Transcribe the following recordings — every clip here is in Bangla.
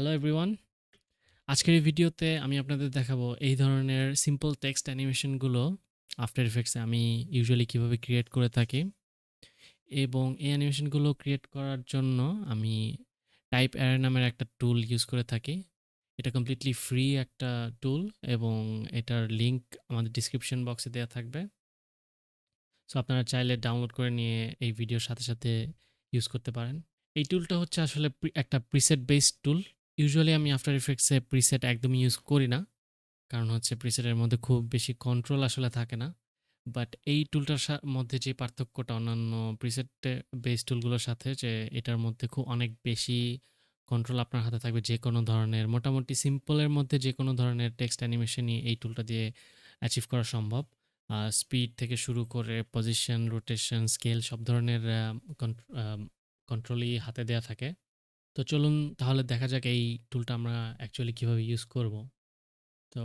Hello everyone. আজকের এই ভিডিওতে আমি আপনাদের দেখাবো এই ধরনের সিম্পল টেক্সট অ্যানিমেশনগুলো আফটার ইফেক্টসে আমি ইউজুয়ালি কিভাবে ক্রিয়েট করে থাকি এবং এই অ্যানিমেশনগুলো ক্রিয়েট করার জন্য আমি টাইপ অ্যারে নামের একটা টুল ইউজ করে থাকি। এটা কমপ্লিটলি ফ্রি একটা টুল এবং এটার লিঙ্ক আমাদের ডিসক্রিপশন বক্সে দেওয়া থাকবে। সো আপনারা চাইলে ডাউনলোড করে নিয়ে এই ভিডিওর সাথে সাথে ইউজ করতে পারেন। এই টুলটা হচ্ছে আসলে একটা প্রিসেট বেসড টুল। ইউজুয়ালি আমি আফটার ইফেক্টসে প্রিসেট একদমই ইউজ করি না, কারণ হচ্ছে প্রিসেটের মধ্যে খুব বেশি কন্ট্রোল আসলে থাকে না। বাট এই টুলটার মধ্যে যে পার্থক্যটা অন্যান্য প্রিসেট বেস টুলগুলোর সাথে, যে এটার মধ্যে খুব অনেক বেশি কন্ট্রোল আপনার হাতে থাকবে। যে কোনো ধরনের মোটামুটি সিম্পলের মধ্যে যে কোনো ধরনের টেক্সট অ্যানিমেশনই এই টুলটা দিয়ে অ্যাচিভ করা সম্ভব। স্পিড থেকে শুরু করে পজিশন, রোটেশন, স্কেল সব ধরনের কন্ট্রোলই হাতে দেয়া থাকে। তো চলুন তাহলে দেখা যাক এই টুলটা আমরা অ্যাকচুয়ালি কীভাবে ইউজ করব। তো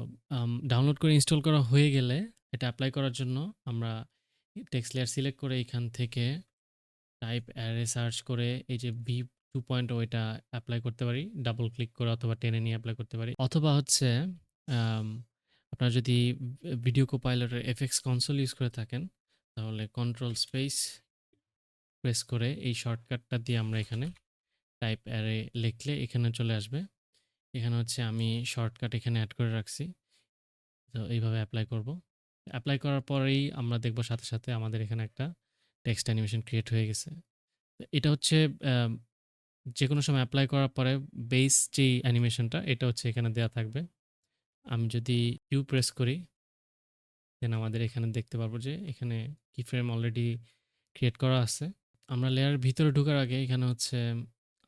ডাউনলোড করে ইনস্টল করা হয়ে গেলে এটা অ্যাপ্লাই করার জন্য আমরা টেক্সট লেয়ার সিলেক্ট করে এখান থেকে টাইপ অ্যারে সার্চ করে এই যে V2.0 এটা অ্যাপ্লাই করতে পারি, ডাবল ক্লিক করে অথবা টেনে নিয়ে অ্যাপ্লাই করতে পারি, অথবা হচ্ছে আম, আপনারা যদি ভিডিও কোপাইলটের এফএক্স কনসোল ইউজ করে থাকেন তাহলে কন্ট্রোল স্পেস প্রেস করে এই শর্টকাটটা দিয়ে আমরা এখানে টাইপ অ্যারে লিখলে এখানে চলে আসবে। এখানে হচ্ছে আমি শর্টকাট এখানে অ্যাড করে রাখছি। তো এইভাবে অ্যাপ্লাই করব। অ্যাপ্লাই করার পরেই আমরা দেখব সাথে সাথে আমাদের এখানে একটা টেক্সট অ্যানিমেশন ক্রিয়েট হয়ে গেছে। তো এটা হচ্ছে আম, যে কোনো সময় অ্যাপ্লাই করার পরে বেস যে অ্যানিমেশনটা এটা হচ্ছে এখানে দেওয়া থাকবে। আমি যদি ইউ প্রেস করি দেন আমাদের এখানে দেখতে পারবো যে এখানে কি ফ্রেম অলরেডি ক্রিয়েট করা আছে। আমরা লেয়ারের ভিতরে ঢোকার আগে এখানে হচ্ছে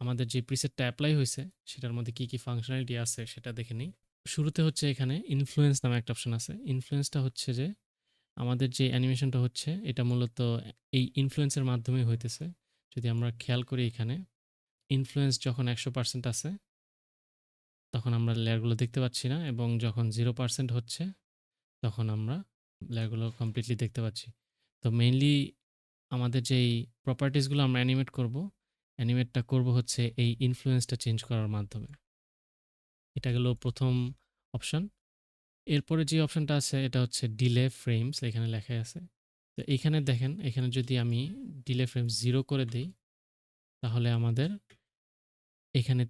আমাদের যে প্রিসেটটা অ্যাপ্লাই হয়েছে সেটার মধ্যে কি কি ফাংশনালিটি আছে সেটা দেখে নিই। শুরুতে হচ্ছে এখানে ইনফ্লুয়েন্স নামে একটা অপশন আছে। ইনফ্লুয়েন্সটা হচ্ছে যে আমাদের যে অ্যানিমেশনটা হচ্ছে এটা মূলত এই ইনফ্লুয়েন্সের মাধ্যমেই হইতেছে। যদি আমরা খেয়াল করি এখানে ইনফ্লুয়েন্স যখন 100% আছে তখন আমরা লেয়ারগুলো দেখতে পাচ্ছি না, এবং যখন 0% হচ্ছে তখন আমরা লেয়ারগুলো কমপ্লিটলি দেখতে পাচ্ছি। তো মেইনলি আমাদের যেই প্রপার্টিসগুলো আমরা অ্যানিমেটটা করব হচ্ছে এই ইনফ্লুয়েন্সটা চেঞ্জ করার মাধ্যমে। এটা গেল প্রথম অপশন। এরপরে যে অপশনটা আছে এটা হচ্ছে ডিলে ফ্রেমস, এখানে লেখাই আছে। তো এইখানে দেখেন, এখানে যদি আমি ডিলে ফ্রেমস 0 করে দেই তাহলে আমাদের এখানে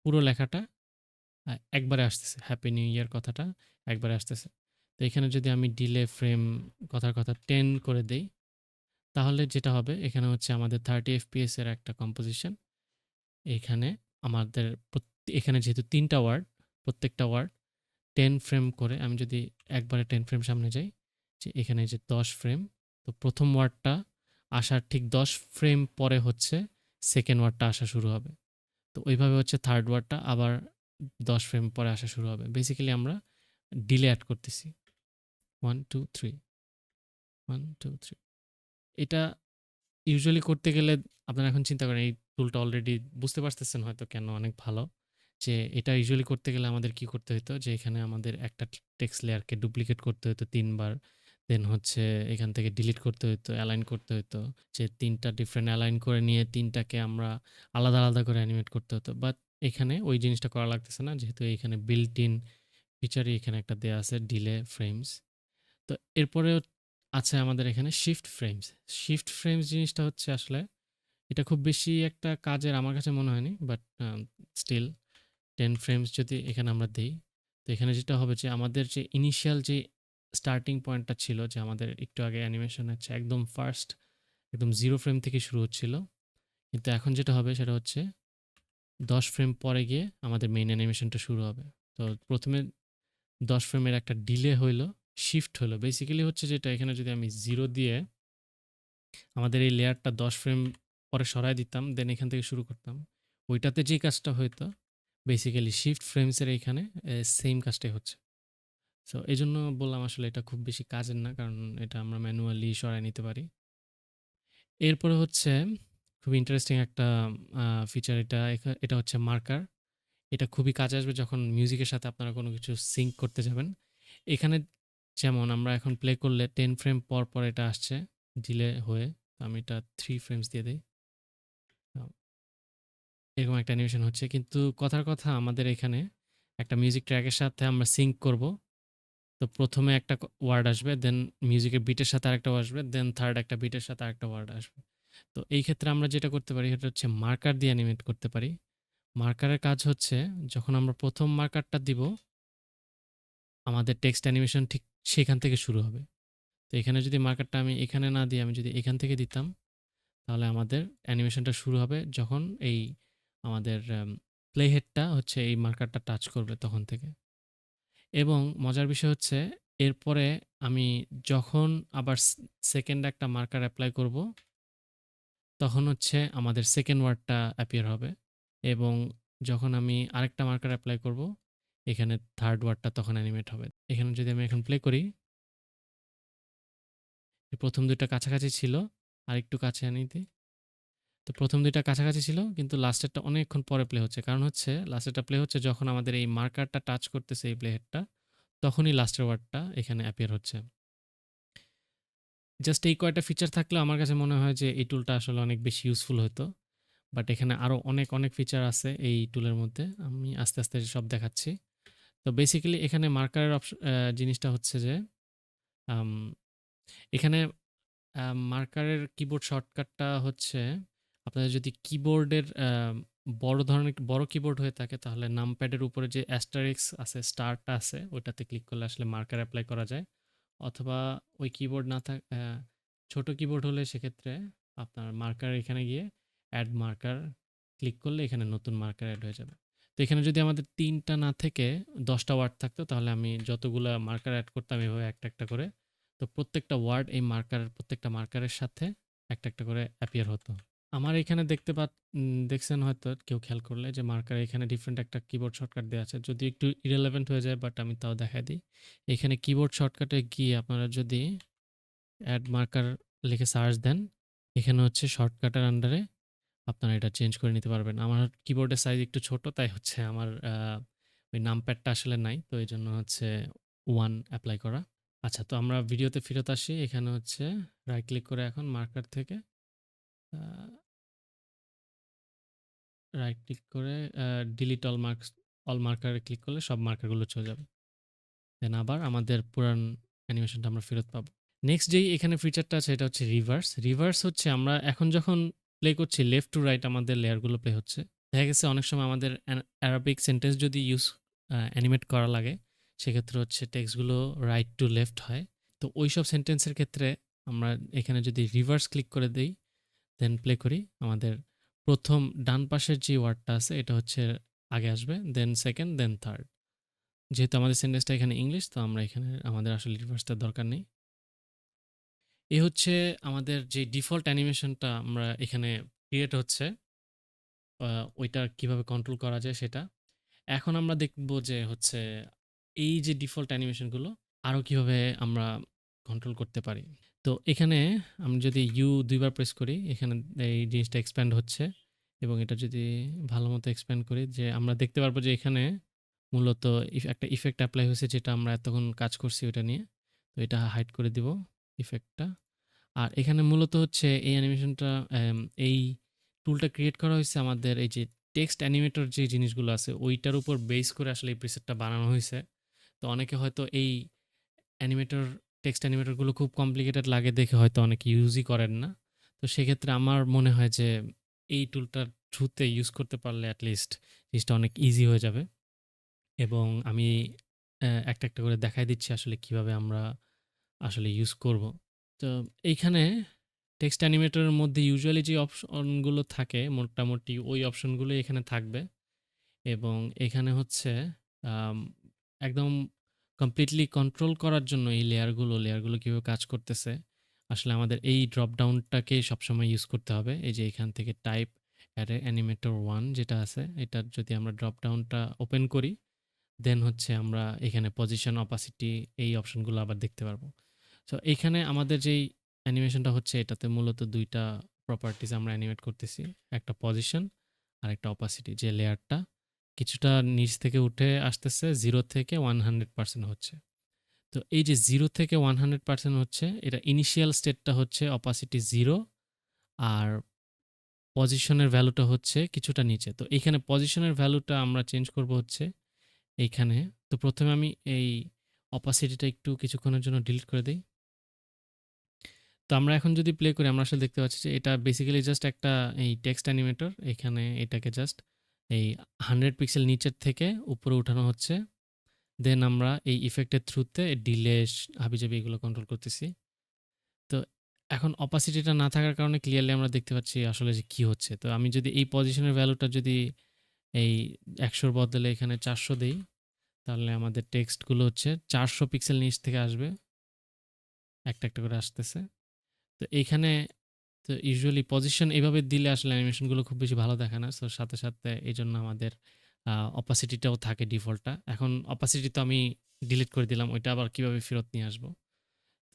পুরো লেখাটা একবারে আসতেছে, হ্যাপি নিউ ইয়ার কথাটা একবারে আসতেছে। তো এখানে যদি আমি ডিলে ফ্রেম কথার কথা 10 করে দেই তাহলে যেটা হবে এখানে হচ্ছে আমাদের 30 এফপিএস এর একটা কম্পোজিশন। এখানে আমাদের এখানে যেহেতু 3টা ওয়ার্ড, প্রত্যেকটা ওয়ার্ড 10 ফ্রেম করে, আমি যদি একবারে 10 ফ্রেম সামনে যাই, যে এখানে যে 10 ফ্রেম, তো প্রথম ওয়ার্ডটা আসার ঠিক 10 ফ্রেম পরে হচ্ছে সেকেন্ড ওয়ার্ডটা আসা শুরু হবে। তো ওইভাবে হচ্ছে থার্ড ওয়ার্ডটা আবার 10 ফ্রেম পরে আসা শুরু হবে। বেসিক্যালি আমরা ডিলে অ্যাড করতেছি। 1 2 3 1 2 3। এটা ইউজুয়ালি করতে গেলে আপনারা এখন চিন্তা করেন, এই টুলটা অলরেডি বুঝতে পারতেছেন হয়তো কেন অনেক ভালো। যে এটা ইউজুয়ালি করতে গেলে আমাদের কি করতে হতো, যে এখানে আমাদের একটা টেক্সট লেয়ারকে ডুপ্লিকেট করতে হতো 3 বার। দেন হচ্ছে এখান থেকে ডিলিট করতে হতো, অ্যালাইন করতে হতো। যে 3টা ডিফারেন্ট অ্যালাইন করে নিয়ে 3টাকে আমরা আলাদা, আলাদা করে অ্যানিমেট করতে হতো। বাট এখানে ওই জিনিসটা করা লাগতেছে না, যেহেতু এখানে বিল্ট ইন ফিচারই এখানে একটা দেয়া আছে ডিলে ফ্রেমস। তো এরপরেও আছে আমাদের এখানে শিফট ফ্রেমস। শিফট ফ্রেমস জিনিসটা হচ্ছে আসলে এটা খুব বেশি একটা কাজের আমার কাছে মনে হয়নি, বাট স্টিল 10 ফ্রেমস যদি এখানে আমরা দেই, তো এখানে যেটা হবে যে আমাদের যে ইনিশিয়াল যে স্টার্টিং পয়েন্টটা ছিল, যে আমাদের একটু আগে অ্যানিমেশন হচ্ছে একদম ফার্স্ট একদম 0 ফ্রেম থেকে শুরু হচ্ছিল, কিন্তু এখন যেটা হবে সেটা হচ্ছে 10 ফ্রেম পরে গিয়ে আমাদের মেইন অ্যানিমেশনটা শুরু হবে। তো প্রথমে 10 ফ্রেমের একটা ডিলে হইলো, শিফট হলো। বেসিক্যালি হচ্ছে যেটা এখানে যদি আমি 0 দিয়ে আমাদের এই লেয়ারটা 10 ফ্রেম পরে সরায় দিতাম, দেন এখান থেকে শুরু করতাম। ওইটাতে যেই কাজটা হইতো বেসিক্যালি শিফট ফ্রেমসের এইখানে সেম কাজটাই হচ্ছে। সো এজন্য বললাম আসলে এটা খুব বেশি কাজের না, কারণ এটা আমরা ম্যানুয়ালি সরায় নিতে পারি। এরপরে হচ্ছে খুব ইন্টারেস্টিং একটা ফিচার, এটা হচ্ছে মার্কার। এটা খুবই কাজে আসবে যখন মিউজিকের সাথে আপনারা কোনো কিছু সিঙ্ক করতে যাবেন। এখানে যেমন আমরা এখন প্লে করলে 10 ফ্রেম পর পর এটা আসছে ডিলে হয়ে। তো আমি এটা 3 ফ্রেমস দিয়ে দেই। এরকম একটা অ্যানিমেশন হচ্ছে। কিন্তু কথার কথা আমাদের এখানে একটা মিউজিক ট্র্যাকের সাথে আমরা সিঙ্ক করব। তো ১ম এ একটা ওয়ার্ড আসবে, দেন মিউজিকের বিটের সাথে আরেকটা আসবে, দেন 3rd একটা বিটের সাথে আরেকটা ওয়ার্ড আসবে। তো এই ক্ষেত্রে আমরা যেটা করতে পারি সেটা হচ্ছে মার্কার দিয়ে অ্যানিমেট করতে পারি। মার্কারের কাজ হচ্ছে যখন আমরা ১ম মার্কারটা দিব, আমাদের টেক্সট অ্যানিমেশন ঠিক সেখান থেকে শুরু হবে। তো এখানে যদি মার্কারটা আমি এখানে না দিয়ে আমি যদি এখান থেকে দিতাম, তাহলে আমাদের অ্যানিমেশনটা শুরু হবে যখন এই আমাদের প্লে হেডটা হচ্ছে এই মার্কারটা টাচ করবে তখন থেকে। এবং মজার বিষয় হচ্ছে এরপরে আমি যখন আবার সেকেন্ড একটা মার্কার এপ্লাই করব, তখন হচ্ছে আমাদের সেকেন্ড ওয়ার্ডটা অ্যাপিয়ার হবে। এবং যখন আমি আরেকটা মার্কার এপ্লাই করব, এখানে থার্ড ওয়ার্ডটা তখন অ্যানিমেট হবে। এখানে যদি আমি এখন প্লে করি, প্রথম ২ টা কাছাকাছি ছিল, আরেকটু কাছে আনি দিই। তো প্রথম ২ টা কাছাকাছি ছিল কিন্তু লাস্টেরটা অনেকক্ষণ পরে প্লে হচ্ছে। কারণ হচ্ছে লাস্টেরটা প্লে হচ্ছে যখন আমাদের এই মার্কারটা টাচ করতেছে এই প্লে হেডটা, তখনই লাস্টের ওয়ার্ডটা এখানে অ্যাপিয়ার হচ্ছে। জাস্ট এই কয়টা ফিচার থাকলে আমার কাছে মনে হয় যে এই টুলটা আসলে অনেক বেশি ইউজফুল হতো। বাট এখানে আরো অনেক ফিচার আছে এই টুলের মধ্যে। আমি আস্তে সব দেখাচ্ছি। তো বেসিক্যালি এখানে মার্কারের জিনিসটা হচ্ছে যে আম এখানে মার্কারের কিবোর্ড শর্টকাটটা হচ্ছে আপনাদের যদি কিবোর্ডের বড় ধরনের বড় কিবোর্ড হয়ে থাকে তাহলে নামপ্যাডের উপরে যে অ্যাস্টারিক্স আছে, স্টারটা আছে, ওইটাতে ক্লিক করলে আসলে মার্কার এপ্লাই করা যায়। অথবা ওই কিবোর্ড না ছোট কিবোর্ড হলে সেক্ষেত্রে আপনার মার্কার এখানে গিয়ে অ্যাড মার্কার ক্লিক করলে এখানে নতুন মার্কার অ্যাড হয়ে যাবে। তো এখানে যদি আমাদের ৩ টা না থেকে ১০ টা ওয়ার্ড থাকতো তাহলে আমি যতগুলা মার্কার অ্যাড করতাম এভাবে একটা করে। তো প্রত্যেকটা ওয়ার্ড এই প্রত্যেকটা মার্কারের সাথে একটা করে অ্যাপিয়ার হতো। আমার এখানে দেখছেন হয়তো কেউ খেয়াল করলে যে মার্কার এখানে ডিফারেন্ট একটা কিবোর্ড শর্টকাট দেওয়া আছে। যদি একটু ইররিলেভেন্ট হয়ে যায় বাট আমি তাও দেখায় দিই। এখানে কিবোর্ড শর্টকাটে গিয়ে আপনারা যদি অ্যাড মার্কার লিখে সার্চ দেন, এখানে হচ্ছে শর্টকাটের আন্ডারে আপনারা এটা চেঞ্জ করে নিতে পারবেন। আমার কিবোর্ডের সাইজ একটু ছোট তাই হচ্ছে আমার ওই নামপ্যাডটা আসলে নাই। তো এইজন্য হচ্ছে 1 এপ্লাই করা। আচ্ছা, তো আমরা ভিডিওতে ফেরত আসি। এখানে হচ্ছে রাইট ক্লিক করে এখন মার্কার থেকে আ রাইট ক্লিক করে ডিলিট অল মার্কারে ক্লিক করলে সব মার্কারগুলো চলে যাবে। দেন আবার আমাদের পুরান অ্যানিমেশনটা আমরা ফেরত পাবো। নেক্সট যেই এখানে ফিচারটা আছে এটা হচ্ছে রিভার্স। রিভার্স হচ্ছে আমরা এখন যখন প্লে করছি লেফট টু রাইট আমাদের লেয়ারগুলো প্লে হচ্ছে। দেখা গেছে অনেক সময় আমাদের অ্যারাবিক সেন্টেন্স যদি অ্যানিমেট করা লাগে, সেক্ষেত্রে হচ্ছে টেক্সটগুলো রাইট টু লেফট হয়। তো ওইসব সেন্টেন্সের ক্ষেত্রে আমরা এখানে যদি রিভার্স ক্লিক করে দেই, দেন প্লে করি, আমাদের ১ম ডান পাশের যে ওয়ার্ডটা আছে এটা হচ্ছে আগে আসবে, দেন সেকেন্ড, দেন থার্ড। যেহেতু আমাদের সেন্টেন্সটা এখানে ইংলিশ, তো আমরা এখানে আমাদের আসলে রিভার্সটার দরকার নেই। এ হচ্ছে আমাদের যে ডিফল্ট অ্যানিমেশনটা আমরা এখানে ক্রিয়েট হচ্ছে, ওইটা কিভাবে কন্ট্রোল করা যায় সেটা। এখন আমরা দেখব যে হচ্ছে এই যে ডিফল্ট অ্যানিমেশনগুলো আরো কিভাবে আমরা কন্ট্রোল করতে পারি। তো এখানে আমি যদি ইউ ২ বার প্রেস করি, এখানে এই জিনিসটা এক্সপ্যান্ড হচ্ছে এবং এটা যদি ভালোমতো এক্সপ্যান্ড করি যে আমরা দেখতে পারবো যে এখানে মূলত একটা ইফেক্ট এপ্লাই হয়েছে যেটা আমরা এতক্ষণ কাজ করছি ওইটা নিয়ে। তো এটা হাইড করে দিব ইফেক্টটা। আর এখানে মূলত হচ্ছে এই অ্যানিমেশনটা এই টুলটা ক্রিয়েট করা হয়েছে আমাদের এই যে টেক্সট অ্যানিমেটর যে জিনিসগুলো আছে ওইটার উপর বেস করে আসলে এই প্রিসেটটা বানানো হয়েছে। তো অনেকে হয়তো এই অ্যানিমেটর টেক্সট অ্যানিমেটরগুলো খুব কমপ্লিকেটেড লাগে দেখে হয়তো অনেকে ইউজই করেন না। তো সেক্ষেত্রে আমার মনে হয় যে এই টুলটার থ্রুতে ইউজ করতে পারলে অ্যাটলিস্ট জিনিসটা অনেক ইজি হয়ে যাবে। এবং আমি একটা করে দেখায় দিচ্ছি আসলে কিভাবে আমরা আসলে ইউজ করব। তো এইখানে টেক্সট অ্যানিমেটরের মধ্যে ইউজুয়ালি যে অপশনগুলো থাকে মোটামুটি ওই অপশনগুলোই এখানে থাকবে এবং এখানে হচ্ছে আম একদম কমপ্লিটলি কন্ট্রোল করার জন্য এই লেয়ারগুলো কিভাবে কাজ করতেছে, আসলে আমাদের এই ড্রপ ডাউনটাকেই সবসময় ইউজ করতে হবে। এই যে এখান থেকে টাইপ অ্যারে অ্যানিমেটর 1 যেটা আছে, এটার যদি আমরা ড্রপ ডাউনটা ওপেন করি, দেন হচ্ছে আমরা এখানে পজিশন, অপাসিটি এই অপশনগুলো আবার দেখতে পারবো। সো এইখানে আমাদের যেই অ্যানিমেশনটা হচ্ছে এটাতে মূলত ২ টা প্রপার্টিজ আমরা অ্যানিমেট করতেছি। একটা পজিশন আর একটা অপাসিটি যে লেয়ারটা কিছুটা নিচ থেকে উঠে আসতেছে 0 থেকে 100% হচ্ছে। তো এই যে 0 থেকে 100% হচ্ছে এটা ইনিশিয়াল স্টেটটা হচ্ছে অপাসিটি 0 আর পজিশনের ভ্যালুটা হচ্ছে কিছুটা নিচে। তো এইখানে পজিশনের ভ্যালুটা আমরা চেঞ্জ করব হচ্ছে এইখানে। তো ১ম এ আমি এই অপাসিটিটা একটু কিছুক্ষণের জন্য ডিলিট করে দেই। তো আমরা এখন যদি প্লে করি আমরা আসলে দেখতে পাচ্ছি যে এটা বেসিক্যালি জাস্ট একটা এই টেক্সট অ্যানিমেটর। এখানে এটাকে জাস্ট এই 100 পিক্সেল নিচের থেকে উপরে উঠানো হচ্ছে। দেন আমরা এই ইফেক্টের থ্রুতে ডিলে, হাবিজাবি এগুলো কন্ট্রোল করতেছি। তো এখন অপাসিটিটা না থাকার কারণে ক্লিয়ারলি আমরা দেখতে পাচ্ছি আসলে যে কি হচ্ছে। তো আমি যদি এই পজিশনের ভ্যালুটা যদি এই ১০০ র বদলে এখানে ৪০০ দেই, তাহলে আমাদের টেক্সটগুলো হচ্ছে ৪০০ পিক্সেল নিচ থেকে আসবে। একটা, একটা করে আসতেছে। তো এইখানে তো ইউজুয়ালি পজিশন এভাবে দিলে আসলে অ্যানিমেশনগুলো খুব বেশি ভালো দেখায় না। সো সাথে, সাথে এইজন্য আমাদের অপাসিটিটাও থাকে ডিফল্টটা। এখন অপাসিটি তো আমি ডিলিট করে দিলাম। ওইটা আবার কিভাবে ফেরত নিয়ে আসবো?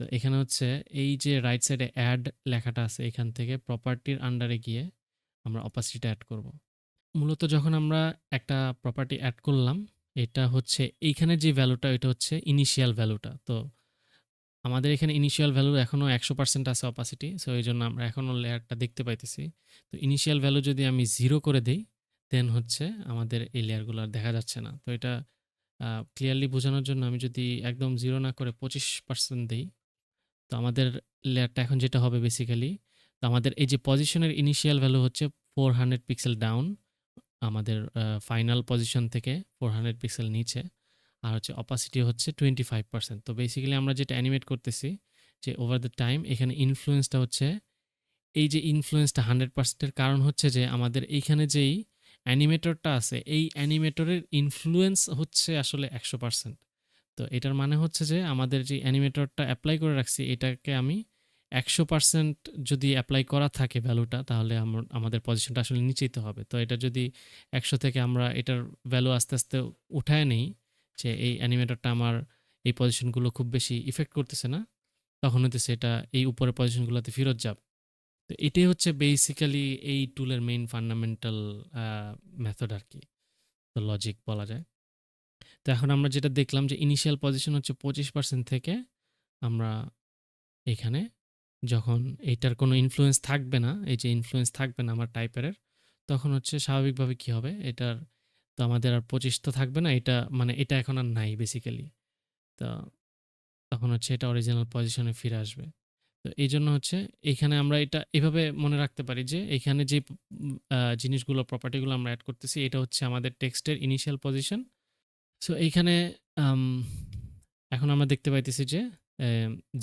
তো এখানে হচ্ছে এই যে রাইট সাইডে অ্যাড লেখাটা আছে এখান থেকে প্রপার্টির আন্ডারে গিয়ে আমরা অপাসিটিটা এড করব। মূলত যখন আমরা একটা প্রপার্টি এড করলাম, এটা হচ্ছে এইখানে যে ভ্যালুটা এটা হচ্ছে ইনিশিয়াল ভ্যালুটা। তো আমাদের এখানে ইনিশিয়াল ভ্যালু এখনও ১০০% আছে অপাসিটি। সো এইজন্য আমরা এখনও লেয়ারটা দেখতে পাইতেছি। তো ইনিশিয়াল ভ্যালু যদি আমি 0 করে দেই, দেন হচ্ছে আমাদের এই লেয়ারগুলো আর দেখা যাচ্ছে না। তো এটা ক্লিয়ারলি বোঝানোর জন্য আমি যদি একদম 0 না করে 25% দেই, তো আমাদের লেয়ারটা এখন যেটা হবে বেসিক্যালি, তো আমাদের এই যে পজিশনের ইনিশিয়াল ভ্যালু হচ্ছে 400 পিক্সেল ডাউন, আমাদের ফাইনাল পজিশন থেকে 400 পিক্সেল নিচে। আর হচ্ছে অপাসিটি হচ্ছে 25%। তো বেসিক্যালি আমরা যেটা অ্যানিমেট করতেছি যে ওভার দ্য টাইম এখানে ইনফ্লুয়েন্সটা হচ্ছে এই যে ইনফ্লুয়েন্সটা 100% এর কারণ হচ্ছে যে আমাদের এইখানে যেই অ্যানিমেটরটা আছে এই অ্যানিমেটরের ইনফ্লুয়েন্স হচ্ছে আসলে 100%। তো এটার মানে হচ্ছে যে আমাদের যে অ্যানিমেটরটা অ্যাপ্লাই করে রাখছি এটাকে আমি 100% যদি অ্যাপ্লাই করা থাকে ভ্যালুটা, তাহলে আমাদের পজিশনটা আসলে নিচেই হবে। তো এটা যদি ১০০ থেকে আমরা এটার ভ্যালু আস্তে আস্তে উঠায় নেই, যে এই অ্যানিমেটরটা আমার এই পজিশনগুলো খুব বেশি ইফেক্ট করতেছে না, তখন হইতেছে এটা এই উপরের পজিশনগুলোতে ফেরত যাবে। তো এটাই হচ্ছে বেসিক্যালি এই টুলের মেইন ফান্ডামেন্টাল মেথড আর কি, তো লজিক বলা যায়। তো এখন আমরা যেটা দেখলাম যে ইনিশিয়াল পজিশন হচ্ছে 25% থেকে আমরা এখানে যখন এইটার কোনো ইনফ্লুয়েন্স থাকবে না, এই যে ইনফ্লুয়েন্স থাকবে না আমার টাইপারের, তখন হচ্ছে স্বাভাবিকভাবে কি হবে, এটার তো আমাদের আর 25 তো থাকবে না, এটা মানে এটা এখন আর নাই বেসিক্যালি। তো তখন হচ্ছে এটা অরিজিনাল পজিশনে ফিরে আসবে। তো এইজন্য হচ্ছে এইখানে আমরা এটা এভাবে মনে রাখতে পারি যে এইখানে যে জিনিসগুলো প্রপার্টিগুলো আমরা এড করতেছি এটা হচ্ছে আমাদের টেক্সটের ইনিশিয়াল পজিশন। সো এইখানে আম এখন আমরা দেখতে পাইতেছি যে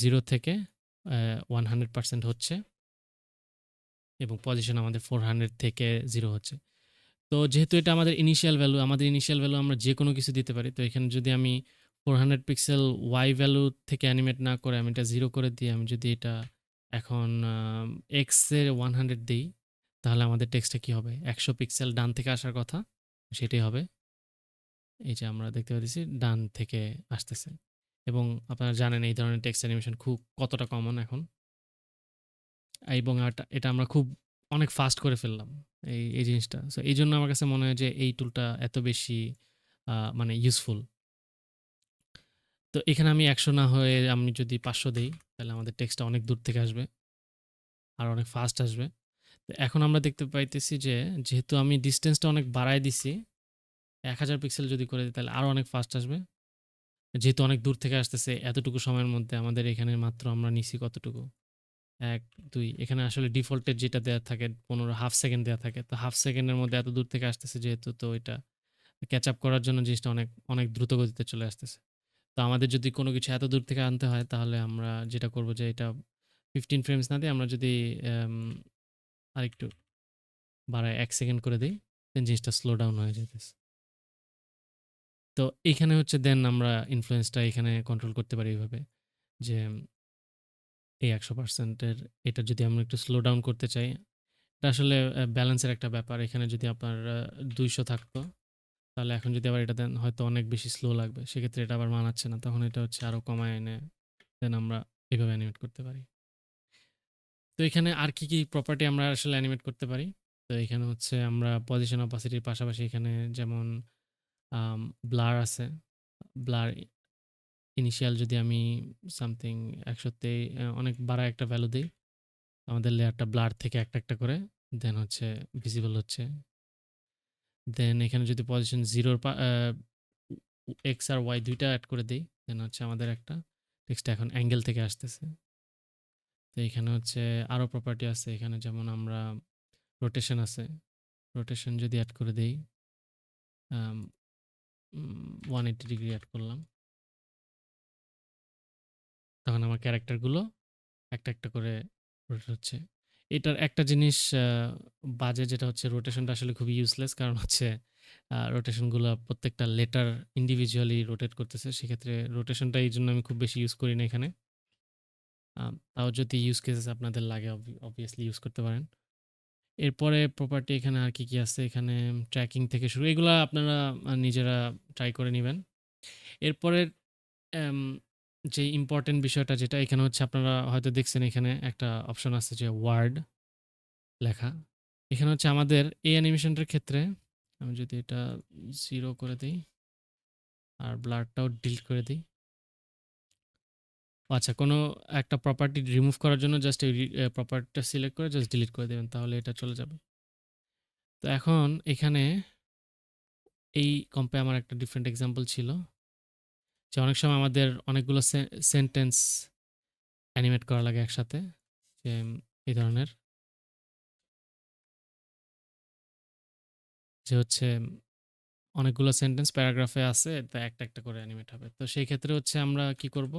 0 থেকে 100% হচ্ছে এবং পজিশন আমাদের 400 থেকে 0 হচ্ছে। তো যেহেতু এটা আমাদের ইনিশিয়াল ভ্যালু, আমাদের ইনিশিয়াল ভ্যালু আমরা যেকোনো কিছু দিতে পারি। তো এখানে যদি আমি 400 পিক্সেল Y ভ্যালু থেকে অ্যানিমেট না করে আমি এটা 0 করে দিয়ে আমি যদি এটা এখন X এর 100 দেই, তাহলে আমাদের টেক্সটটা কি হবে? ১০০ পিক্সেল ডান থেকে আসার কথা, সেটাই হবে। এই যে আমরা দেখতে পাচ্ছি ডান থেকে আসতেছে। এবং আপনারা জানেন এই ধরনের টেক্সট অ্যানিমেশন কতটা কমন এখন। এবং এটা আমরা খুব অনেক ফাস্ট করে ফেললাম এই জিনিসটা। সো এইজন্য আমার কাছে মনে হয় যে এই টুলটা এত বেশি মানে ইউজফুল। তো এখানে আমি ১০০ না হয়ে আমি যদি ৫০০ দেই, তাহলে আমাদের টেক্সটটা অনেক দূর থেকে আসবে। আর অনেক ফাস্ট আসবে। তো এখন আমরা দেখতে পাইতেছি যে যেহেতু আমি ডিসট্যান্সটা অনেক বাড়ায় দিছি, ১০০০ পিক্সেল যদি করে দিই তাহলে আরো অনেক ফাস্ট আসবে। যেহেতু অনেক দূর থেকে আসতেছে এতটুকু সময়ের মধ্যে আমাদের এখানে মাত্র আমরা নিছি কতটুকু? ১, ২ এখানে আসলে ডিফল্টের যেটা দেয়া থাকে ১৫ হাফ সেকেন্ড দেয়া থাকে। তো হাফ সেকেন্ডের মধ্যে এত দূর থেকে আসতেছে যেহেতু, তো এটা ক্যাচ আপ করার জন্য জিনিসটা অনেক, অনেক দ্রুত গতিতে চলে আসতেছে। তো আমাদের যদি কোনো কিছু এত দূর থেকে আনতে হয় তাহলে আমরা যেটা করব যে এটা 15 ফ্রেমস না দিয়ে আমরা যদি এম আরেকটু বাড়ায় ১ সেকেন্ড করে দেই, দেন জিনিসটা স্লো ডাউন হয়ে যাইতেছে। তো এইখানে হচ্ছে দেন আমরা ইনফ্লুয়েন্সটা এখানে কন্ট্রোল করতে পারি এভাবে যে এই ১০০% এর এটা যদি আমরা একটু স্লো ডাউন করতে চাই, এটা আসলে ব্যালেন্সের একটা ব্যাপার। এখানে যদি আপনার ২০০ থাকতো, তাহলে এখন যদি আবার এটা দেন হয়তো অনেক বেশি স্লো লাগবে। সেক্ষেত্রে এটা আবার মানাচ্ছে না। তখন এটা হচ্ছে আরো কমায় এনে দেন আমরা এভাবে অ্যানিমেট করতে পারি। তো এখানে আর কি প্রপার্টি আমরা আসলে অ্যানিমেট করতে পারি? তো এখানে হচ্ছে আমরা পজিশন অপাসিটির পাশাপাশি এখানে যেমন আম ব্লার আছে। ব্লার ইনিশিয়াল যদি আমি সামথিং ১০০ তে অনেক বাড়ায় একটা ভ্যালু দেই, আমাদের লেয়ারটা ব্লার থেকে একটা, একটা করে দেন হচ্ছে ভিজিবল হচ্ছে। দেন এখানে যদি পজিশন 0 এর এক্স আর ওয়াই ২ টা এড করে দেই, দেন হচ্ছে আমাদের একটা টেক্সট এখন অ্যাঙ্গেল থেকে আসতেছে। তো এখানে হচ্ছে আরো প্রপার্টি আছে। এখানে যেমন আমরা রোটেশন আছে। রোটেশন যদি এড করে দেই, আম 180 ডিগ্রি এড করলাম। তখন আমার ক্যারেক্টারগুলো একটা করে রোটেট হচ্ছে। এটার একটা জিনিস বাজে, যেটা হচ্ছে রোটেশনটা আসলে খুবই ইউজলেস। কারণ হচ্ছে রোটেশনগুলো প্রত্যেকটা লেটার ইন্ডিভিজুয়ালি রোটেট করতেছে। সেক্ষেত্রে রোটেশনটা এইজন্য আমি খুব বেশি ইউজ করি না এখানে। তাও যদি ইউজ কেসেস আপনাদের লাগে অবভিয়াসলি ইউজ করতে পারেন। এরপরে প্রপার্টি এখানে আর কি আছে? এখানে ট্র্যাকিং থেকে শুরু, এগুলা আপনারা নিজেরা ট্রাই করে নিবেন। এরপরে এম যে ইম্পোর্টেন্ট বিষয়টা যেটা এখানে হচ্ছে, আপনারা হয়তো দেখছেন এখানে একটা অপশন আছে যে ওয়ার্ড লেখা। এখানে হচ্ছে আমাদের এই অ্যানিমেশনটার ক্ষেত্রে আমি যদি এটা 0 করে দেই আর ব্লারটাও ডিলিট করে দিই। আচ্ছা, কোনো একটা প্রপার্টি রিমুভ করার জন্য জাস্ট এই প্রপার্টিটা সিলেক্ট করে জাস্ট ডিলিট করে দেবেন, তাহলে এটা চলে যাবে। তো এখন এখানে এই কম্পে আমার একটা ডিফারেন্ট এক্সাম্পল ছিল যে অনেক সময় আমাদের অনেকগুলো সেন্টেন্স অ্যানিমেট করা লাগে একসাথে, যে এই ধরনের, যে হচ্ছে অনেকগুলো সেন্টেন্স প্যারাগ্রাফে আছে, তা একটা করে অ্যানিমেট হবে। তো সেই ক্ষেত্রে হচ্ছে আমরা কি করব,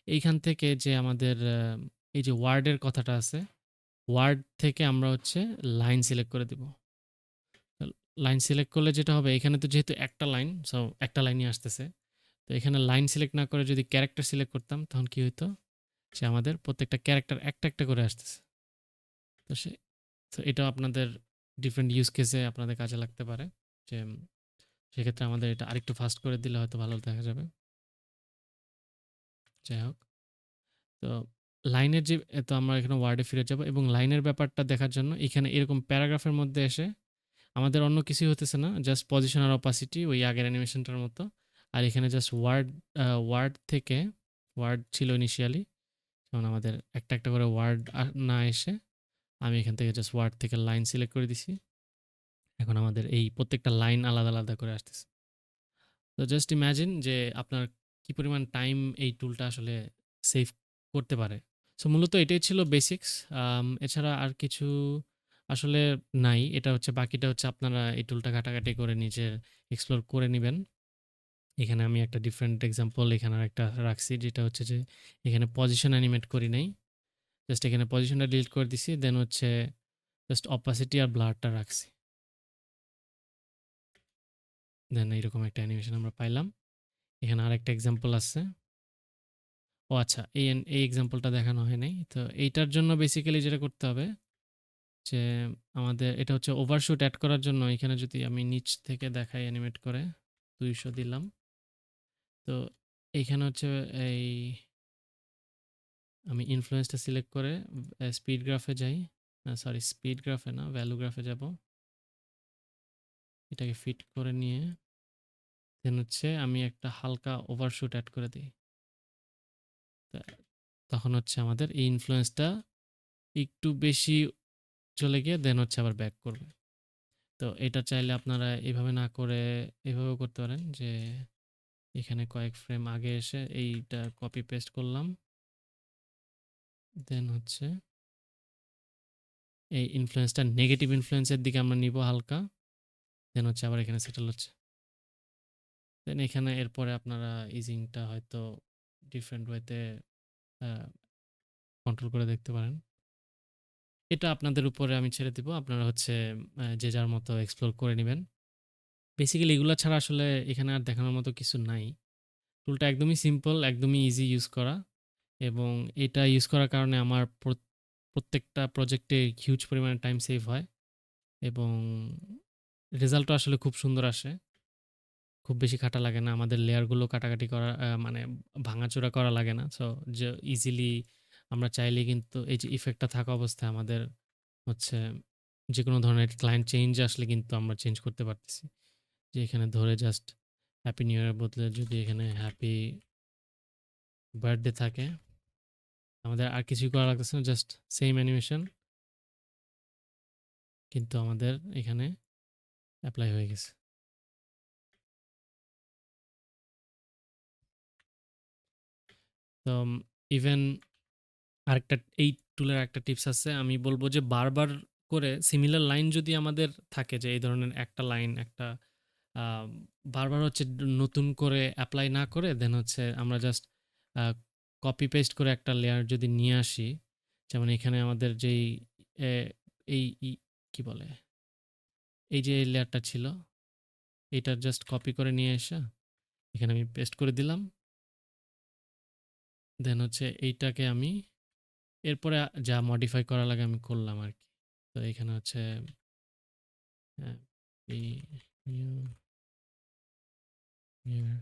এইখান থেকে যে আমাদের এই যে ওয়ার্ডের কথাটা আছে, ওয়ার্ড থেকে আমরা হচ্ছে লাইন সিলেক্ট করে দিব। লাইন সিলেক্ট করলে যেটা হবে, এখানে তো যেহেতু একটা লাইন, সো একটা লাইনই আসতেছে। তো এখানে লাইন সিলেক্ট না করে যদি ক্যারেক্টার সিলেক্ট করতাম, তখন কি হইতো, যে আমাদের প্রত্যেকটা ক্যারেক্টার একটা করে আসতেছে। তো তো এটাও আপনাদের ডিফারেন্ট ইউজ কেসে আপনাদের কাজে লাগতে পারে, যে সেক্ষেত্রে আমাদের এটা আরেকটু ফাস্ট করে দিলে হয়তো ভালো দেখা যাবে। যাই হোক, তো লাইনের যে, তো আমরা এখানে ওয়ার্ডে ফিরে যাব এবং লাইনের ব্যাপারটা দেখার জন্য এখানে এরকম প্যারাগ্রাফের মধ্যে এসে আমাদের অন্য কিছুই হতেছে না, জাস্ট পজিশন আর অপাসিটি ওই আগের অ্যানিমেশনটার মতো। আর এখানে জাস্ট ওয়ার্ড থেকে, ওয়ার্ড ছিল ইনিশিয়ালি, যেমন আমাদের একটা করে ওয়ার্ড না এসে আমি এখান থেকে জাস্ট ওয়ার্ড থেকে লাইন সিলেক্ট করে দিছি। এখন আমাদের এই প্রত্যেকটা লাইন আলাদা আলাদা করে আসতেছে। তো জাস্ট ইমাজিন যে আপনার কি পরিমাণ টাইম এই টুলটা আসলে সেভ করতে পারে। সো মূলত এটাই ছিল বেসিক্স। এছাড়া আর কিছু আসলে নাই। এটা হচ্ছে, বাকিটা হচ্ছে আপনারা এই টুলটা ঘাটাঘাটি করে নিজের এক্সপ্লোর করে নিবেন। এখানে আমি একটা ডিফারেন্ট এক্সাম্পল এখানে আরেকটা রাখছি, যেটা হচ্ছে যে এখানে পজিশন অ্যানিমেট করি নাই। জাস্ট এখানে পজিশনটা ডিলিট করে দিছি। দেন হচ্ছে জাস্ট অপাসিটি আর ব্লারটা রাখছি। দেন এইরকম একটা অ্যানিমেশন আমরা পাইলাম। এখানে আরেকটা এক্সাম্পল আছে। ও আচ্ছা, এই এক্সাম্পলটা দেখানো হয় নাই। তো এইটার জন্য বেসিক্যালি যেটা করতে হবে, যে আমাদের এটা হচ্ছে ওভারশুট অ্যাড করার জন্য এখানে যদি আমি নিচ থেকে দেখাই অ্যানিমেট করে 200 দিলাম। তো এইখানে হচ্ছে এই আমি ইনফ্লুয়েন্সটা সিলেক্ট করে স্পিড গ্রাফে যাই, না সরি স্পিড গ্রাফে না, ভ্যালু গ্রাফে যাব। এটাকে ফিট করে নিয়ে দেন হচ্ছে আমি একটা হালকা ওভারশুট অ্যাড করে দিই। তখন হচ্ছে আমাদের এই ইনফ্লুয়েন্সটা একটু বেশি চলে গিয়ে দেন হচ্ছে আবার ব্যাক করবে। তো এটা চাইলে আপনারা এভাবে না করে এভাবেও করতে পারেন, যে এখানে কয়েক ফ্রেম আগে এসে এইটা কপি পেস্ট করলাম। দেন হচ্ছে এই ইনফ্লুয়েন্সটা নেগেটিভ ইনফ্লুয়েন্সের দিকে আমরা নিব হালকা। দেন হচ্ছে আবার এখানে সেটেল হচ্ছে। দেন এখানে এরপরে আপনারা ইজিংটা হয়তো ডিফারেন্ট ওয়েতে কন্ট্রোল করে দেখতে পারেন। এটা আপনাদের উপরে আমি ছেড়ে দিব। আপনারা হচ্ছে যে যার মতো এক্সপ্লোর করে নেবেন। বেসিক্যালি এগুলা ছাড়া আসলে এখানে আর দেখানোর মতো কিছু নাই। টুলটা একদমই সিম্পল, একদমই ইজি ইউজ করা, এবং এটা ইউজ করার কারণে আমার প্রত্যেকটা প্রজেক্টে হিউজ পরিমাণে টাইম সেভ হয় এবং রেজাল্টও আসলে খুব সুন্দর আসে। খুব বেশি খাটা লাগে না। আমাদের লেয়ারগুলো কাটাকাটি করা মানে ভাঙাচোরা করা লাগে না। সো যে ইজিলি আমরা চাইলেই কিন্তু এই যে ইফেক্টটা থাকা অবস্থায় আমাদের হচ্ছে যেকোনো ধরনের ক্লায়েন্ট চেঞ্জ আসলে কিন্তু আমরা চেঞ্জ করতে পারতেছি। যে এখানে ধরে জাস্ট হ্যাপি নিউ ইয়ারের বদলে যদি এখানে হ্যাপি বার্থডে থাকে, আমাদের আর কিছুই করা লাগতেছে না, জাস্ট সেম অ্যানিমেশন কিন্তু আমাদের এখানে এপ্লাই হয়ে গেছে। তো ইভেন আরেকটা এই টুলের একটা টিপস আছে। আমি বলব যে বারবার করে সিমিলার লাইন যদি আমাদের থাকে, যে এই ধরনের একটা লাইন একটা আ বারবার হচ্ছে নতুন করে এপ্লাই না করে দেন হচ্ছে আমরা জাস্ট আ কপি পেস্ট করে একটা লেয়ার যদি নিয়ে আসি, যেমন এখানে আমাদের যেই এ এই কি বলে? এই যে এই লেয়ারটা ছিল, এটা জাস্ট কপি করে নিয়ে এসে এখানে আমি পেস্ট করে দিলাম। দেন হচ্ছে এইটাকে আমি এরপরে যা মডিফাই করা লাগে আমি করলাম আরকি। তো এখানে হচ্ছে হ্যাঁ, এই নিউ ইয়ার।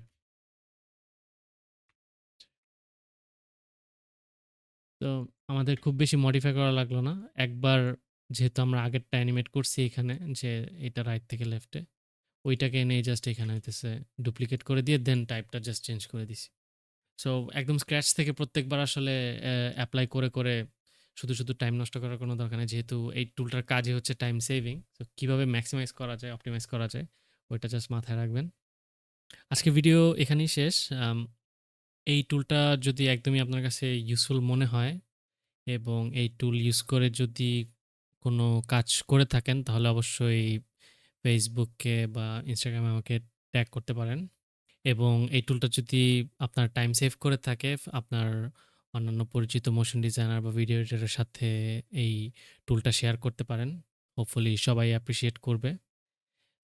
তো আমাদের খুব বেশি মডিফাই করা লাগলো না। একবার যেহেতু আমরা আগেরটা অ্যানিমেট করছি এখানে, যে এটা রাইট থেকে লেফটে, ওইটাকে এনে জাস্ট এখানে হইতেছে ডুপ্লিকেট করে দিয়ে দেন টাইপটা জাস্ট চেঞ্জ করে দিছি। সো একদম স্ক্র্যাচ থেকে প্রত্যেকবার আসলে এপ্লাই করে শুধু টাইম নষ্ট করার কোনো দরকার নেই। যেহেতু এই টুলটার কাজই হচ্ছে টাইম সেভিং। সো কিভাবে ম্যাক্সিমাইজ করা যায়, অপটিমাইজ করা যায়, ওইটা জাস্ট মাথায় রাখবেন। আজকে ভিডিও এখানেই শেষ। আম এই টুলটা যদি একদমই আপনার কাছে ইউজফুল মনে হয় এবং এই টুল ইউজ করে যদি কোনো কাজ করে থাকেন, তাহলে অবশ্যই ফেসবুককে বা ইনস্টাগ্রামে আমাকে ট্যাগ করতে পারেন। এবং এই টুলটা যদি আপনার টাইম সেভ করে থাকে, আপনার অন্যান্য পরিচিত মোশন ডিজাইনার বা ভিডিও এডিটরের সাথে এই টুলটা শেয়ার করতে পারেন। হোপফুলি সবাই অ্যাপ্রিশিয়েট করবে।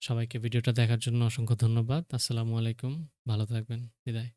সবাইকে ভিডিওটা দেখার জন্য অসংখ্য ধন্যবাদ। আসসালামু আলাইকুম। ভালো থাকবেন। বিদায়।